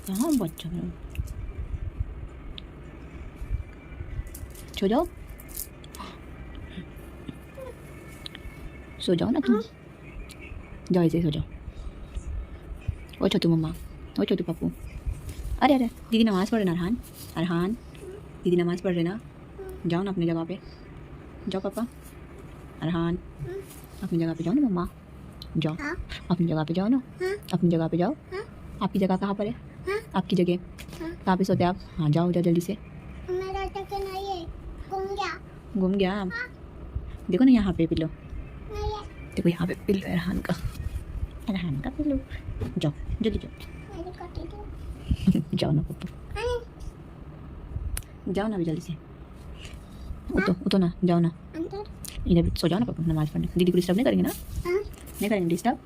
कहाँ बच्चा है? सो जाओ, सो जाओ ना तुम। जाओ ऐसे सो जाओ। ओ छोटू मम्मा, ओ छोटू पप्पू। अरे अरे दीदी नमाज़ पढ़ रहे ना अरहान। अरहान दीदी नमाज़ पढ़ रहे ना, जाओ ना अपनी जगह पे। जाओ पापा। अरहान अपनी जगह पे जाओ ना मम्मा। जाओ अपनी जगह पे जाओ ना। अपनी जगह पे जाओ। आपकी जगह कहाँ पर है? आपकी जगह कहाँ पे सोते आप? हाँ जाओ जाओ जल्दी से। घूम गया। देखो ना यहाँ पे पिलो, देखो यहाँ पे पिलो अरहान का, अरहान का पिलो। जाओ जल्दी जाओ। जाओ ना पापा, जाओ ना अभी जल्दी से। उतो ना, जाओ ना इधर सो जाओ ना पापा, नमाज पढ़ने। दीदी को डिस्टर्ब नहीं करेंगे ना? नहीं करेंगे डिस्टर्ब।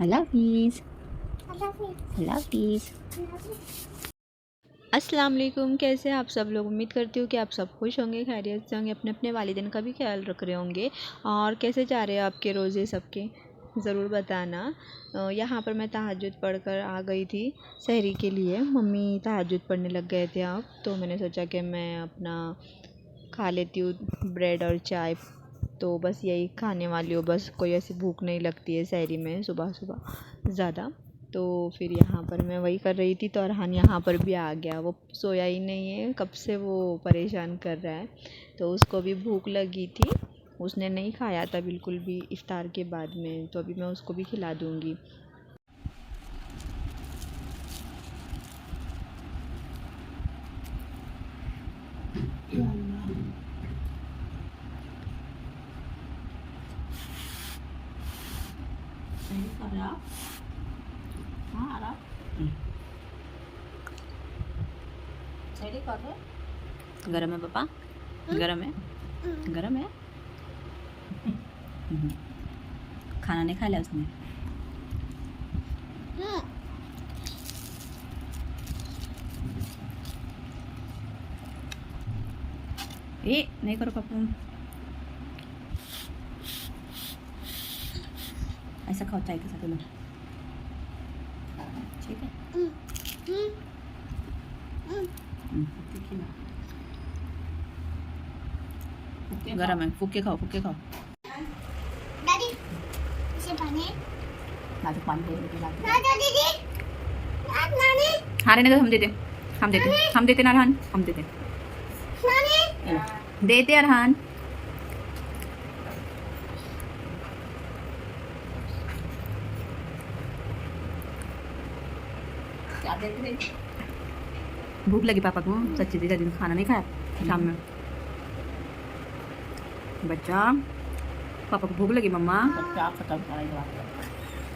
अल्लाह हाफिज़, अल्लाह हाफिज़। अस्सलाम वालेकुम, कैसे हैं आप सब लोग? उम्मीद करती हूँ कि आप सब खुश होंगे, खैरियत से होंगे, अपने अपने वालिदैन का भी ख्याल रख रहे होंगे। और कैसे जा रहे हैं आपके रोज़े सबके, ज़रूर बताना। यहाँ पर मैं तहज्जुद पढ़कर आ गई थी सहरी के लिए। मम्मी तहज्जुद पढ़ने लग गए थे अब, तो मैंने सोचा कि मैं अपना खा लेती हूँ ब्रेड और चाय। तो बस यही खाने वाली हूँ, बस कोई ऐसी भूख नहीं लगती है सहरी में सुबह सुबह ज़्यादा। तो फिर यहाँ पर मैं वही कर रही थी, तो अरहान यहाँ पर भी आ गया। वो सोया ही नहीं है, कब से वो परेशान कर रहा है। तो उसको भी भूख लगी थी, उसने नहीं खाया था बिल्कुल भी इफ्तार के बाद में, तो अभी मैं उसको भी खिला दूँगी। गरम है पापा, गरम है, गरम है। खाना नहीं खाया उसने। ए नहीं करो पापू, ऐसा खाओ चाय के साथ लो, ठीक है? गरम है, फूक के खाओ, फूक के खाओ। दादी इसे पानी नाजुक पानी दे दीदी। दीदी नानी हाँ रहने दो, हम देते, हम देते, हम देते ना अरहान, हम देते, नानी देते अरहान। भूख लगी पापा को सच्ची दीदा, दिन खाना नहीं खाया शाम में। बच्चा पापा को भूख लगी मम्मा।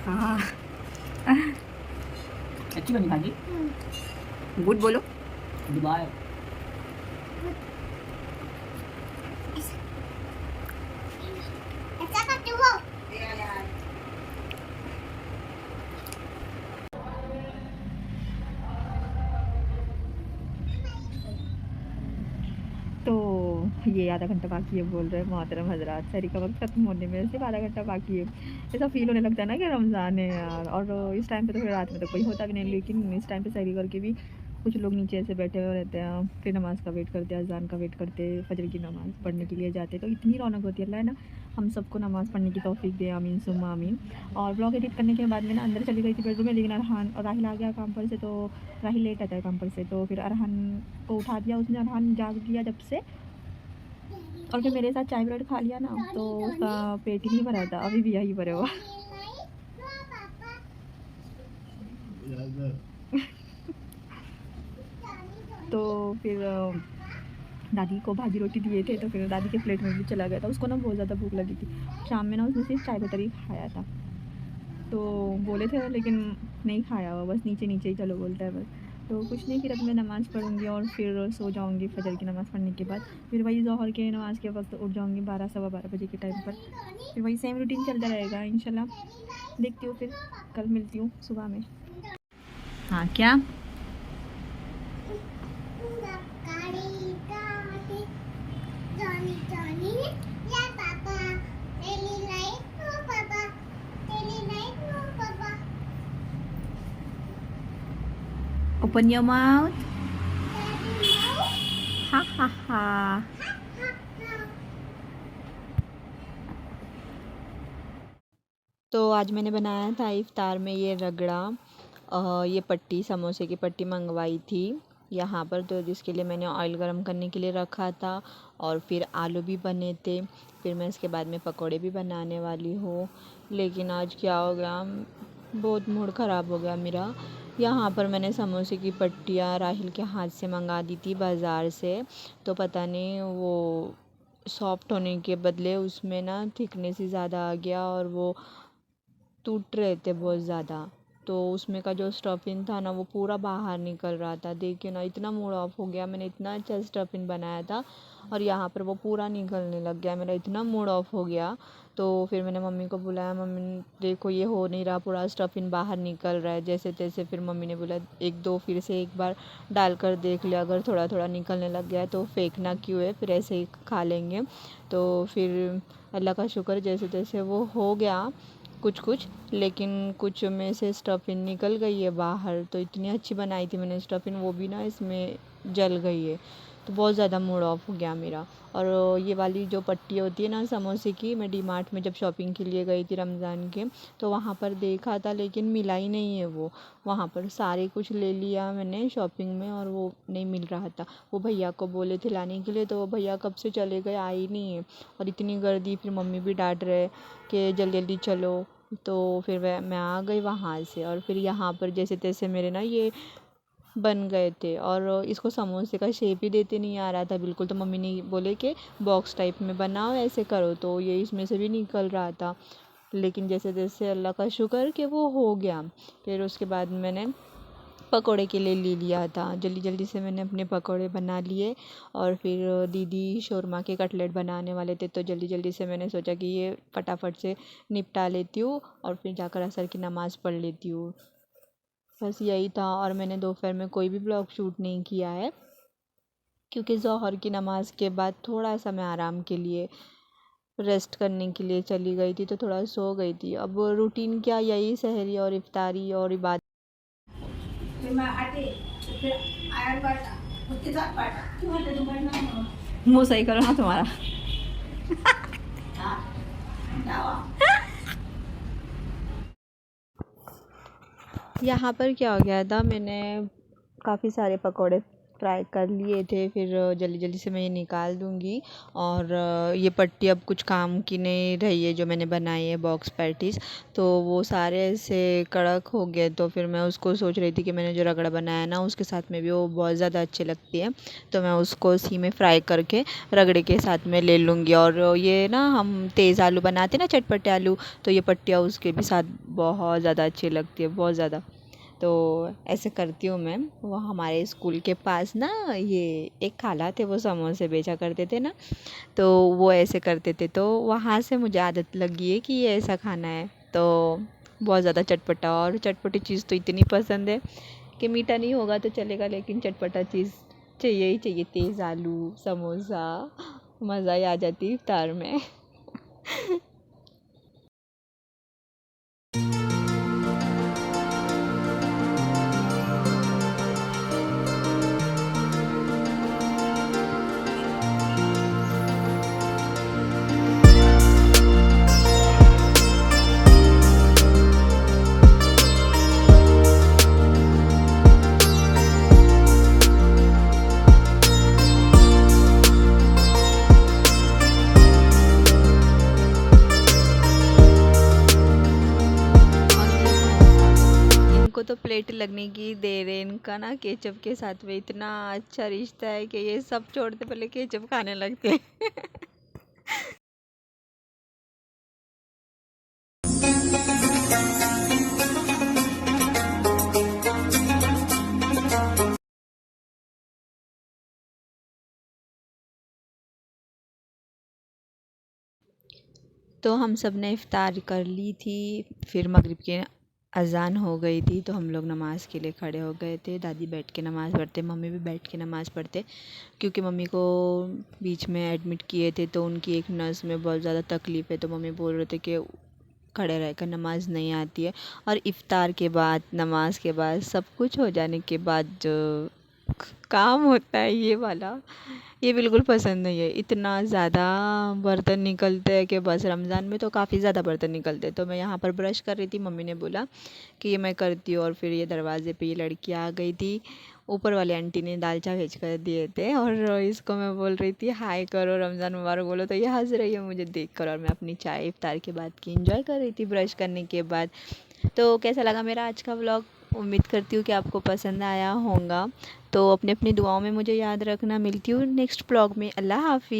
हाँ अच्छी बनी भाजी, गुड बोलो। दुबारा ऐसा करते हो। तो ये आधा घंटा बाकी है बोल रहे हैं मोहतरम हजरात, सहरी का वक्त ख़त्म होने में सिर्फ आधा घंटा बाकी है। ऐसा फील होने लगता है ना कि रमज़ान है यार। और इस टाइम पे तो फिर रात में तो कोई होता भी नहीं, लेकिन इस टाइम पे सहरी करके भी कुछ लोग नीचे ऐसे बैठे हुए रहते हैं, फिर नमाज़ का वेट करते हैं, अजान का वेट करते, फजर की नमाज़ पढ़ने के लिए जाते। तो इतनी रौनक होती है, अल्लाह है ना हम सबको नमाज़ पढ़ने की तौफीक दे, आमीन सुम्मा आमीन। और ब्लॉग एडिट करने के बाद में ना अंदर चली गई थी बेडरूम में, लेकिन अरहान और राहिल आ गया काम पर से। तो राहिल लेट आता है काम पर से, तो फिर अरहान को उठा दिया उसने। अरहान जाग गया जब से, और फिर मेरे साथ चाय ब्रेड खा लिया ना, तो उसका पेट ही नहीं भरा था, अभी भी यही भरे हुआ। तो फिर दादी को भाजी रोटी दिए थे, तो फिर दादी के प्लेट में भी चला गया था। उसको ना बहुत ज़्यादा भूख लगी थी शाम में ना, उसने सिर्फ चाय बटर ही खाया था। तो बोले थे लेकिन नहीं खाया हुआ, बस नीचे नीचे ही चलो बोलता है बस। तो कुछ नहीं, फिर अब मैं नमाज़ पढ़ूँगी और फिर सो जाऊँगी फजर की नमाज़ पढ़ने के बाद। फिर वही ज़ोहर के नमाज़ के वक्त उठ जाऊँगी 12 सवा 12 बजे के टाइम पर। फिर वही सेम रूटीन चलता रहेगा इंशाल्लाह। देखती हूँ, फिर कल मिलती हूँ सुबह में। हाँ क्या Open your mouth. Ha ha ha. तो आज मैंने बनाया था इफ्तार में ये रगड़ा, ये पट्टी, समोसे की पट्टी मंगवाई थी यहाँ पर, तो जिसके लिए मैंने ऑयल गरम करने के लिए रखा था, और फिर आलू भी बने थे, फिर मैं इसके बाद में पकोड़े भी बनाने वाली हूँ। लेकिन आज क्या हो गया, बहुत मूड ख़राब हो गया मेरा। यहाँ पर मैंने समोसे की पट्टियाँ राहिल के हाथ से मंगा दी थी बाज़ार से, तो पता नहीं वो सॉफ्ट होने के बदले उसमें ना थिकनेस ही ज़्यादा आ गया, और वो टूट रहे थे बहुत ज़्यादा। तो उसमें का जो स्टफिंग था ना वो पूरा बाहर निकल रहा था। देखिए ना, इतना मूड ऑफ हो गया, मैंने इतना अच्छा स्टफिंग बनाया था और यहाँ पर वो पूरा निकलने लग गया, मेरा इतना मूड ऑफ हो गया। तो फिर मैंने मम्मी को बुलाया, मम्मी देखो ये हो नहीं रहा, पूरा स्टफिंग बाहर निकल रहा है जैसे तैसे। फिर मम्मी ने बोला एक दो फिर से एक बार डाल कर देख लिया, अगर थोड़ा थोड़ा निकलने लग गया तो फेंकना क्यों है, फिर ऐसे ही खा लेंगे। तो फिर अल्लाह का शुक्र जैसे तैसे वो हो गया कुछ कुछ, लेकिन कुछ में से स्टफिंग निकल गई है बाहर। तो इतनी अच्छी बनाई थी मैंने स्टफिंग, वो भी ना इसमें जल गई है। तो बहुत ज़्यादा मूड ऑफ हो गया मेरा। और ये वाली जो पट्टी होती है ना समोसे की, मैं डी मार्ट में जब शॉपिंग के लिए गई थी रमज़ान के, तो वहाँ पर देखा था लेकिन मिला ही नहीं है वो। वहाँ पर सारे कुछ ले लिया मैंने शॉपिंग में और वो नहीं मिल रहा था। वो भैया को बोले थे लाने के लिए, तो वो भैया कब से चले गए, आए ही नहीं है। और इतनी गर्दी, फिर मम्मी भी डांट रहे कि जल्दी जल्दी चलो। तो फिर मैं आ गई वहाँ से, और फिर यहाँ पर जैसे तैसे मेरे ना ये बन गए थे। और इसको समोसे का शेप ही देते नहीं आ रहा था बिल्कुल, तो मम्मी ने बोले कि बॉक्स टाइप में बनाओ, ऐसे करो, तो ये इसमें से भी निकल रहा था। लेकिन जैसे जैसे अल्लाह का शुक्र कि वो हो गया। फिर उसके बाद मैंने पकोड़े के लिए ले लिया था, जल्दी जल्दी से मैंने अपने पकोड़े बना लिए। और फिर दीदी शोरमा के कटलेट बनाने वाले थे, तो जल्दी जल्दी से मैंने सोचा कि ये फटाफट से निपटा लेती हूँ और फिर जाकर असर की नमाज़ पढ़ लेती हूँ। बस यही था। और मैंने दोपहर में कोई भी ब्लॉग शूट नहीं किया है, क्योंकि ज़ोहर की नमाज़ के बाद थोड़ा सा मैं आराम के लिए रेस्ट करने के लिए चली गई थी, तो थोड़ा सो गई थी। अब रूटीन क्या, यही सहरी और इफ्तारी और इबादत। मुँह सही करो ना तुम्हारा। यहाँ पर क्या हो गया था, मैंने काफ़ी सारे पकोड़े फ्राई कर लिए थे, फिर जल्दी जल्दी से मैं ये निकाल दूँगी। और ये पट्टी अब कुछ काम की नहीं रही है जो मैंने बनाई है बॉक्स पैटीज़, तो वो सारे ऐसे कड़क हो गए। तो फिर मैं उसको सोच रही थी कि मैंने जो रगड़ा बनाया ना उसके साथ में भी वो बहुत ज़्यादा अच्छी लगती है, तो मैं उसको उसी में फ्राई करके रगड़े के साथ में ले लूँगी। और ये ना हम तेज़ आलू बनाते ना, चटपटे आलू, तो ये पट्टियाँ उसके भी साथ बहुत ज़्यादा अच्छी लगती है, बहुत ज़्यादा। तो ऐसे करती हूँ मैं। वो हमारे स्कूल के पास ना ये एक खाला थे, वो समोसे बेचा करते थे ना, तो वो ऐसे करते थे, तो वहाँ से मुझे आदत लगी है कि ये ऐसा खाना है। तो बहुत ज़्यादा चटपटा, और चटपटी चीज़ तो इतनी पसंद है कि मीठा नहीं होगा तो चलेगा, लेकिन चटपटा चीज़ चाहिए ही चाहिए। तेज़ आलू समोसा, मज़ा ही आ जाती है इफ्तार में। इनको तो प्लेट लगने की देर है, इनका ना केचप के साथ में इतना अच्छा रिश्ता है कि ये सब छोड़ते पहले केचप खाने लगते हैं। तो हम सब ने इफ़्तार कर ली थी, फिर मगरिब की अज़ान हो गई थी, तो हम लोग नमाज़ के लिए खड़े हो गए थे। दादी बैठ के नमाज़ पढ़ते, मम्मी भी बैठ के नमाज़ पढ़ते, क्योंकि मम्मी को बीच में एडमिट किए थे तो उनकी एक नस में बहुत ज़्यादा तकलीफ़ है, तो मम्मी बोल रहे थे कि खड़े रहकर नमाज़ नहीं आती है। और इफ़्तार के बाद, नमाज के बाद, सब कुछ हो जाने के बाद जो काम होता है ये वाला, ये बिल्कुल पसंद नहीं है। इतना ज़्यादा बर्तन निकलते हैं कि बस, रमज़ान में तो काफ़ी ज़्यादा बर्तन निकलते हैं। तो मैं यहाँ पर ब्रश कर रही थी, मम्मी ने बोला कि ये मैं करती हूँ, और फिर ये दरवाज़े पे ये लड़की आ गई थी। ऊपर वाली आंटी ने दालचा भेज कर दिए थे, और इसको मैं बोल रही थी हाय करो, रमज़ान मुबारक बोलो, तो ये हंस रही है मुझे देखकर। और मैं अपनी चाय इफ्तार के बाद की एंजॉय कर रही थी ब्रश करने के बाद। तो कैसा लगा मेरा आज का व्लॉग? उम्मीद करती हूँ कि आपको पसंद आया होगा। तो अपनी अपनी दुआओं में मुझे याद रखना। मिलती हूँ नेक्स्ट व्लॉग में। अल्लाह हाफ़िज़।